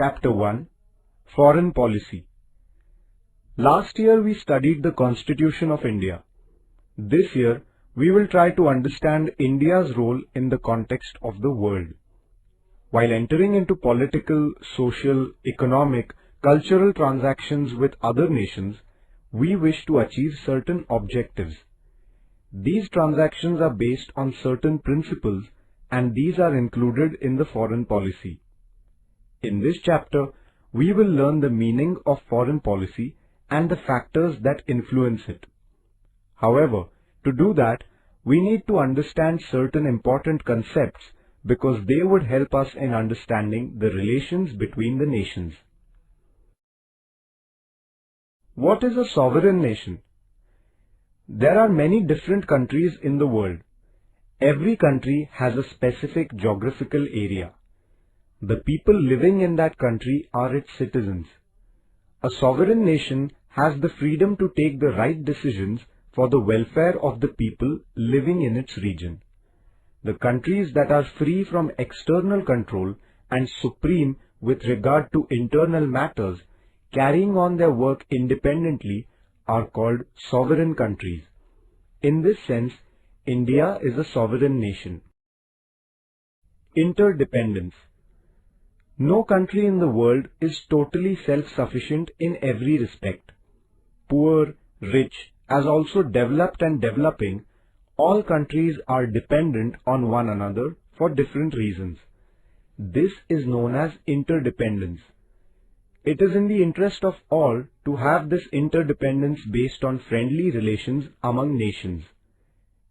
Chapter 1 Foreign Policy. Last year we studied the Constitution of India. This year we will try to understand India's role in the context of the world. While entering into political, social, economic, cultural transactions with other nations, we wish to achieve certain objectives. These transactions are based on certain principles, and these are included in the foreign policy. In this chapter, we will learn the meaning of foreign policy and the factors that influence it. However, to do that, we need to understand certain important concepts because they would help us in understanding the relations between the nations. What is a sovereign nation? There are many different countries in the world. Every country has a specific geographical area. The people living in that country are its citizens. A sovereign nation has the freedom to take the right decisions for the welfare of the people living in its region. The countries that are free from external control and supreme with regard to internal matters, carrying on their work independently, are called sovereign countries. In this sense, India is a sovereign nation. Interdependence. No country in the world is totally self-sufficient in every respect. Poor, rich, as also developed and developing, all countries are dependent on one another for different reasons. This is known as interdependence. It is in the interest of all to have this interdependence based on friendly relations among nations.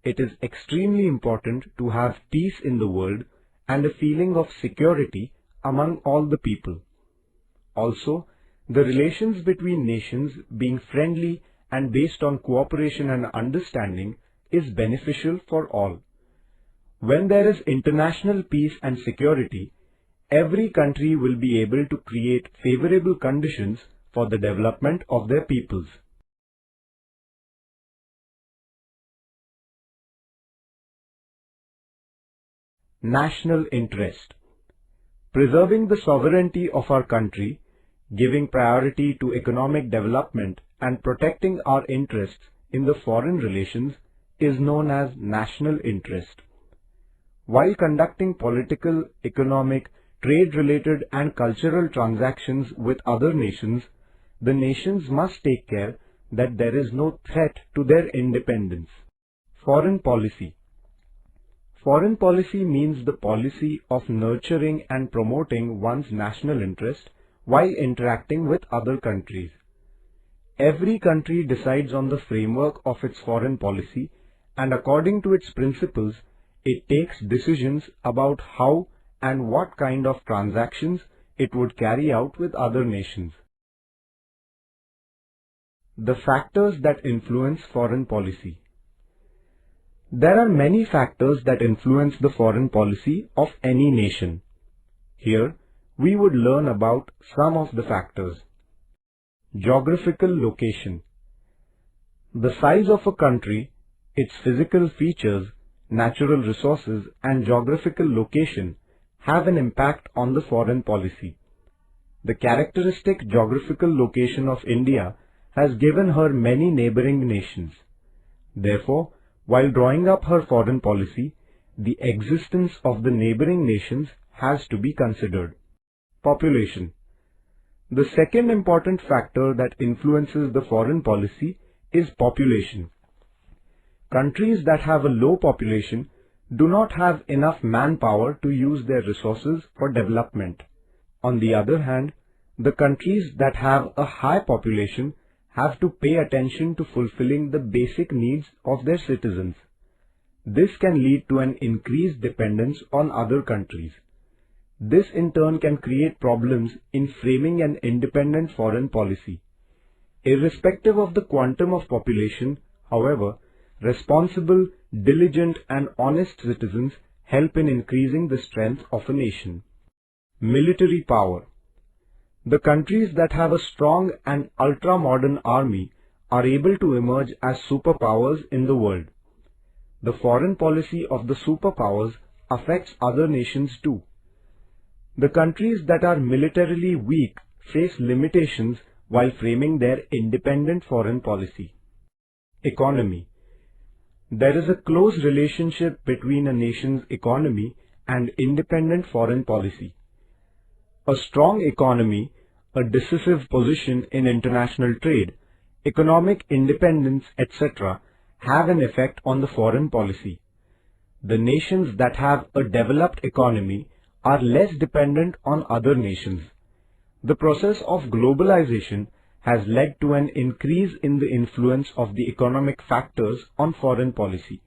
It is extremely important to have peace in the world and a feeling of security among all the people. Also, the relations between nations being friendly and based on cooperation and understanding is beneficial for all. When there is international peace and security, every country will be able to create favorable conditions for the development of their peoples. National interest. Preserving the sovereignty of our country, giving priority to economic development and protecting our interests in the foreign relations is known as national interest. While conducting political, economic, trade-related and cultural transactions with other nations, the nations must take care that there is no threat to their independence. Foreign policy. Foreign policy means the policy of nurturing and promoting one's national interest while interacting with other countries. Every country decides on the framework of its foreign policy, and according to its principles, it takes decisions about how and what kind of transactions it would carry out with other nations. The factors that influence foreign policy. There are many factors that influence the foreign policy of any nation. Here, we would learn about some of the factors. Geographical location. The size of a country, its physical features, natural resources, and geographical location have an impact on the foreign policy. The characteristic geographical location of India has given her many neighboring nations. Therefore, while drawing up her foreign policy, the existence of the neighboring nations has to be considered. Population. The second important factor that influences the foreign policy is population. Countries that have a low population do not have enough manpower to use their resources for development. On the other hand, the countries that have a high population have to pay attention to fulfilling the basic needs of their citizens. This can lead to an increased dependence on other countries. This in turn can create problems in framing an independent foreign policy. Irrespective of the quantum of population, however, responsible, diligent and honest citizens help in increasing the strength of a nation. Military power. The countries that have a strong and ultra-modern army are able to emerge as superpowers in the world. The foreign policy of the superpowers affects other nations too. The countries that are militarily weak face limitations while framing their independent foreign policy. Economy. There is a close relationship between a nation's economy and independent foreign policy. A strong economy, a decisive position in international trade, economic independence, etc., have an effect on the foreign policy. The nations that have a developed economy are less dependent on other nations. The process of globalization has led to an increase in the influence of the economic factors on foreign policy.